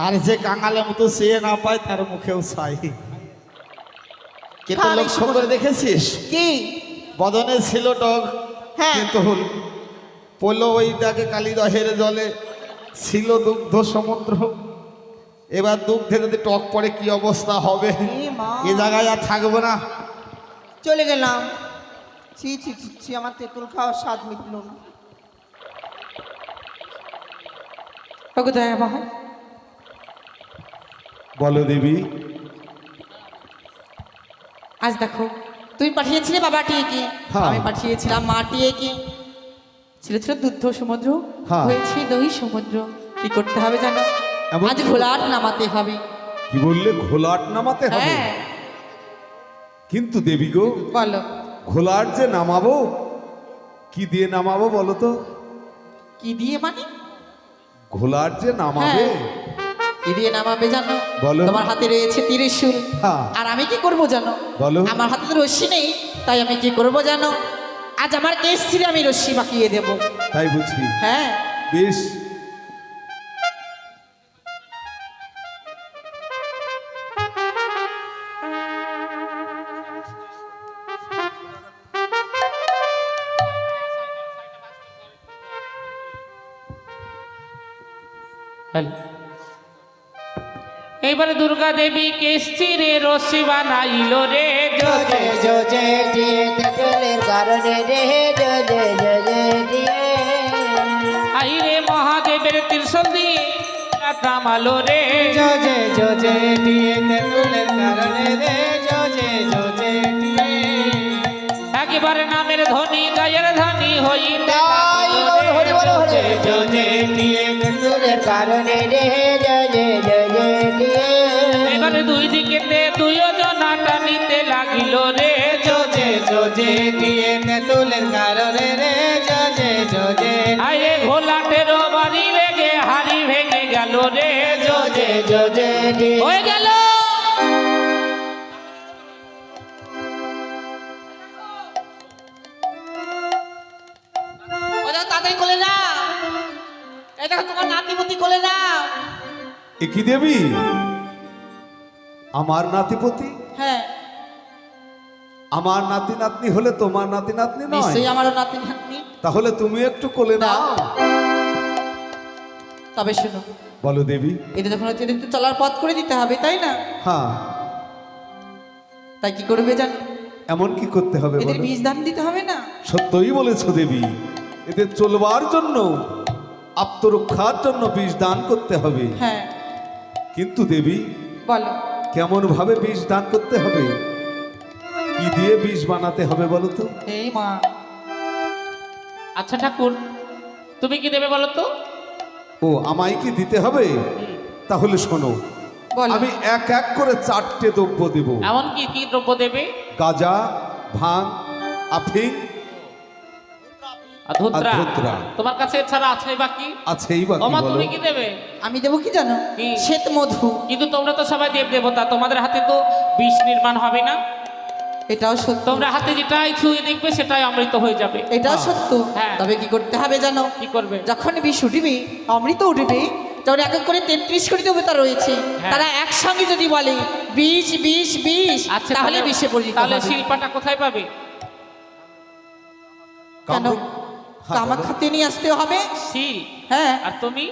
আর যে কাঙালের মতো সে না পায় তার মুখেও ছাই। কিন্তু লক্ষ্য করে দেখেছিস কি? বদনে ছিল টক, হ্যাঁ। কিন্তু পড়লো ওইটাকে কালিদহের জলে, ছিল দুগ্ধ সমুদ্র। এবার দুগ্ধে যদি টক পড়ে কি অবস্থা হবে? এ মা। এ জায়গায় আর থাকবো না। চলে গেলাম। ছি ছি ছি ছি, আমার তেঁতুল খাওয়ার স্বাদ মিটল না। ওগো দয়া বাবা, বলো দেবী। আজ দেখো তুমি পাঠিয়েছিলে বাবাটিকে, হ্যাঁ। আমি পাঠিয়েছিলাম মাটিকে। ছিল ছিল দুধ সমুদ্র, হ্যাঁ। হয়েছে দই সমুদ্র। কি করতে হবে জানো? এমন আজ কি? ঘোলাট নামাতে হবে। কি বললে? ঘোলাট নামাতে হবে? হ্যাঁ। কিন্তু দেবী গো, বলো। ঘোলাট যে নামাবো, কি দিয়ে নামাবো বলো তো? কি দিয়ে মানে? ঘোলাট যে নামাবে, হ্যাঁ। কি দিয়ে নামাবে জানো? বলো। তোমার হাতে রয়েছে ত্রিশূল। হ্যাঁ। আর আমি কি করব জানো? বলো। আমার হাতে তো রশ্মি নেই, তাই আমি কি করব জানো? আজ আমার কেস ছিঁড়ে আমি রশ্মি বাঁকিয়ে দেব। তাই বুঝি? হ্যাঁ। বেশ। এইবারে দুর্গা দেবী কেশিরে রশি বানাইল রে জোজে জোজে দিয়ে তেঁতুলের কারণে রে জোজে জোজে দিয়ে আইরে মহাদেবের ত্রিশূল দিয়ে নামালো রে জোজে জোজে দিয়ে তেঁতুলের কারণে রে জোজে জোজে দিয়ে একেবারে নামের ধনী গায়ের ধনী হইতে তাই বল হরি বল হরি জোজে দিয়ে তেঁতুলের কারণে রে জোজে জোজে দিয়ে এবারে দুই দিকে দুইও জনা টানিতে লাগিল রে জোজে জোজে দিয়ে তেঁতুলের কারণে রে জোজে জোজে আইরে ঘোলাটেরও বাড়ি ভেঙে হাড়ি ভেঙে গেল রে জোজে জোজে দিয়ে হয়ে গেল। তাড়াতাড়ি কোলে না, এই দেখো তোমার নাতিপতি কোলে না। এ কি দেবী? আমার নাতিপতি? হ্যাঁ, আমার নাতি নাতনি হলে তোমার নাতি নাতনি নয়? নিশ্চয়ই আমারও নাতি নাতনি। তাহলে তুমি একটু কোলে নাও। তবে শোনো, বলো দেবী। এদের যখন হচ্ছে এদের তো চলার পথ করে দিতে হবে, তাই না? হ্যাঁ। তাই কি করবে জানো? এমন কি করতে হবে এদের বলো? বীজ দান দিতে হবে না? সত্যই বলেছো দেবী, এদের চলবার জন্য, আত্মরক্ষার জন্য বিষ দান করতে হবে। হ্যাঁ। কিন্তু দেবী, বলো। কেমন ভাবে বিষ দান করতে হবে? কি দিয়ে বিষ বানাতে হবে বলো তো? এই মা, আচ্ছা ঠাকুর, তুমি কি দেবে বলো তো? ও, আমায় কি দিতে হবে? তাহলে শোনো, বলো। আমি এক এক করে 4টে দ্রব্য দেব। এমন কি কি দ্রব্য দেবে? গাঁজা, ভাং, আফিং আর ধুত্রা। আর ধুত্রা। তোমার কাছে এছাড়া আছে বাকি? আছেই বাকি। ওমা বলো। তুমি কি দেবে? আমি দেবো কি জানো? কি? শ্বেত মধু। কিন্তু তোমরা তো সবাই দেব দেবতা, তোমাদের হাতে তো বিষ নির্মাণ হবে না। এটাও সত্য। তোমরা হাতে যেটাই ছুঁয়ে দেখবে সেটাই অমৃত হয়ে যাবে। এটাও সত্য। হ্যাঁ। তবে কি করতে হবে জানো? কি করবে? যখন বিষ উঠবে, অমৃত উঠবে, যখন এক এক করে 33 কোটি দেবতা রয়েছে, হ্যাঁ। তারা একসঙ্গে যদি বলে বিষ বিষ বিষ, আচ্ছা, তাহলে বিষে পরিণত তাহলে হবে। শিল্পাটা কোথায় পাবে? কেন? হ্যাঁ, কামাখ্যাতে নিয়ে আসতে হবে। শিল। হ্যাঁ। আর তুমি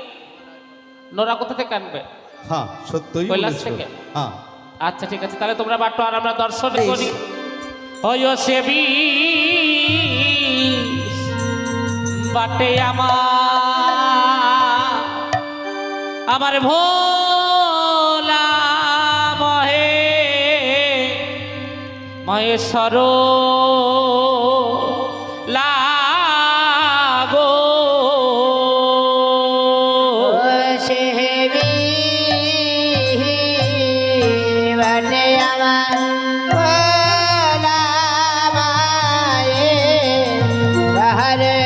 নোরা কোথা থেকে আনবে? হ্যাঁ, সত্যই কৈলাস বলেছো। থেকে? হ্যাঁ। আচ্ছা ঠিক আছে, তাহলে তোমরা বাটো আর আমরা দর্শন বেশ। করি। হয় সে বাটে আমার ভোলা মহে মহেশ্বর লাগো সেবি বনে আমার ভোলা মায়ে বাহারে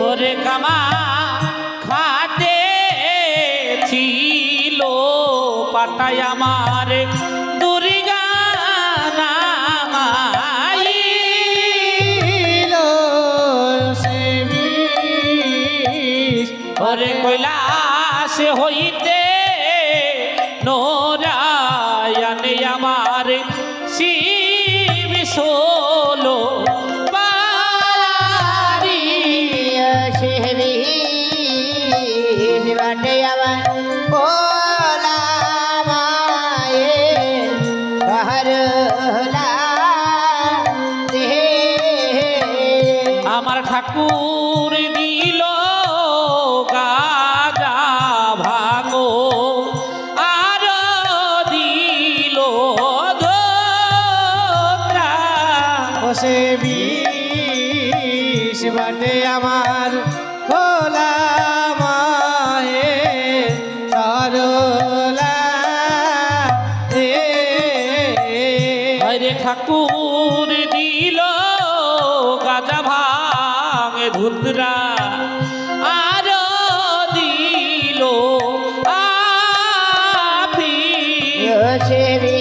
ওরে কামা খাতে ছিল পাটায় আমার দুর্গা নামাই সেবি ওরে কৈলাস হইতে নোরায়নে আমার শিব ষোলো পারি। সেবি বাটে আমার ভোলা মায়ে হরলা রে। আমার ঠাকুর দিল গাজা ভাঙো আর দিল ধোত্রা। বসে বিষ বাটে আমার ভোলা মায়ে সরলা রে। হরে ঠাকুর দিল গাজা ভাঙে ধুতরা আর দিল আফি। সেবি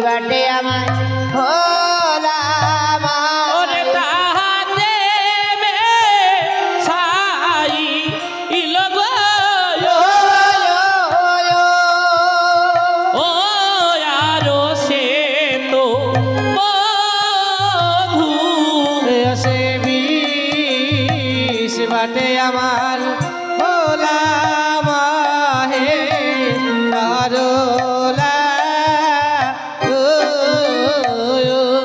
বাটে আমার ভোলা ওরে মায়ে তাহাতে মে সাই ইলগো ও আরো সে তো বধূ। বসে বিষ বাটে আমার ভোলা মাহে সরলা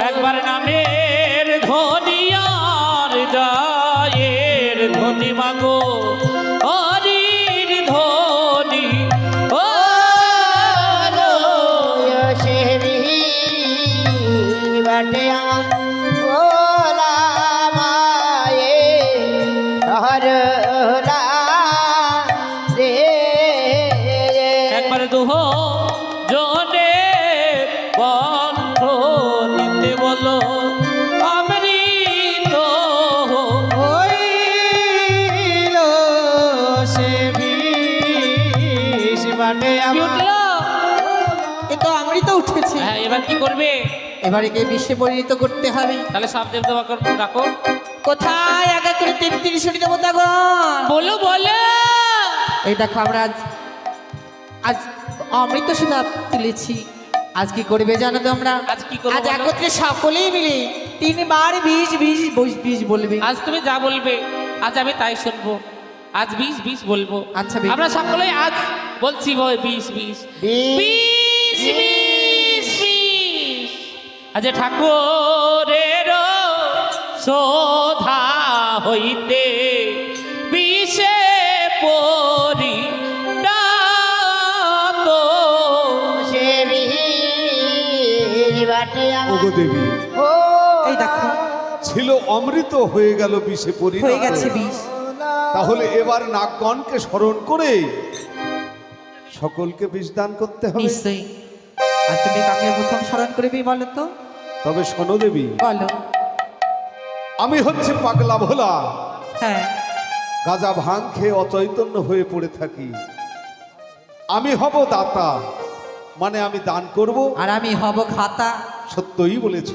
একবার নামের ধ্বনি আর জয়ের ধ্বনি মাগো হরির ধ্বনি ও সেবি বাটে আমার ভোলা মায়ে হরলা রে। একবার দুহ জনে বন্ধ নিতে বলো অমৃত হইল সে বিষ বাটে কি আমার উঠলো? এ তো অমৃত উঠেছে, হ্যাঁ এবার কি করবে? এবারে কে বিশ্বে পরিণত করতে হবে। তাহলে সব দেব দেবা রাখো। কোথায় আগে করে 33 দেবতাগণ? বলো বলো। এই দেখো আমরা আজ অমৃত সুধা তুলেছি। আজ কি করবে জানো তোমরা? আজ কি করবো আজ বলো? একত্রে সকলেই মিলে 3 বার 20 বলবে। আজ তুমি যা বলবে আজ আমি তাই শুনবো। আজ 20 বলবো। আচ্ছা, বেশ। আমরা সকলেই আজ বলছি 20 আজ ঠাকুরের শোধা হইতে বিষে পরি সেবি বাটে আমার ওগো দেবী, এই দেখো ছিল অমৃত হয়ে গেল বিষে হয়ে পরিণত। গেছে 20। তাহলে এবার নাগগণকে স্মরণ করে সকলকে বিষ দান করতে হবে। নিশ্চয়ই। আর তুমি কাকে প্রথম স্মরণ করবি বলো তো? তবে শোনো দেবী, বলো। আমি হচ্ছে পাগলা ভোলা, হ্যাঁ, গাঁজা ভাঙ খেয়ে অচৈতন্য হয়ে পড়ে থাকি। আমি হব দাতা, মানে আমি দান করব। আর আমি হব খাতা। সত্যই বলেছ।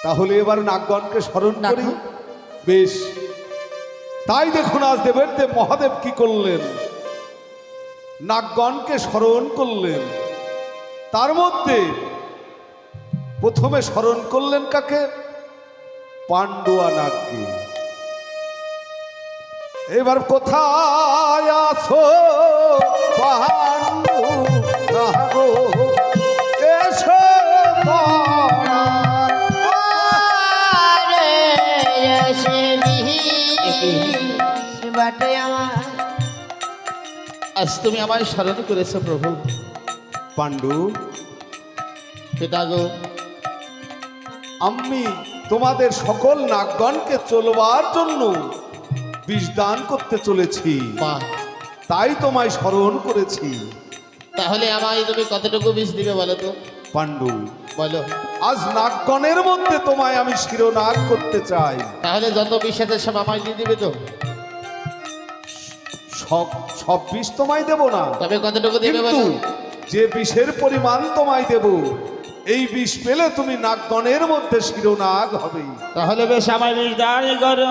তাহলে এবার নাগগণকে স্মরণ করি। ডাকো। বেশ, তাই দেখুন আজ দেবের দেব মহাদেব কি করলেন, নাগগণকে স্মরণ করলেন। তার মধ্যে প্রথমে স্মরণ করলেন কাকে? পাণ্ডুয়া নাগকে। এবার কোথায় আছো পাণ্ডু নাগো, এসো বাটে আমার আজ তুমি আমায় স্মরণ করেছো প্রভু। পাণ্ডু, পিতা গো, আমি তোমাদের সকল নাগগণকে চলবার জন্য বিষ দান করতে চলেছি, বাহ, তাই তোমায় স্মরণ করেছি। তাহলে আমায় তুমি কতটুকু বিষ দিবে বলো তো? পাণ্ডু, বলো। আজ নাগগণের মধ্যে তোমায় আমি শিরোনাগ করতে চাই। তাহলে যত বিষ আছে সব আমায় দিয়ে দিবে তো? সব সব বিষ তোমায় দেব না, তবে কতটুকু দিবে কিন্তু বলো? যে বিষের পরিমাণ তোমায় দেব, এই বিষ পেলে তুমি নাগগণের মধ্যে শিরোনাগ হবে। তাহলে বেশ আমায় বিষ দান করো।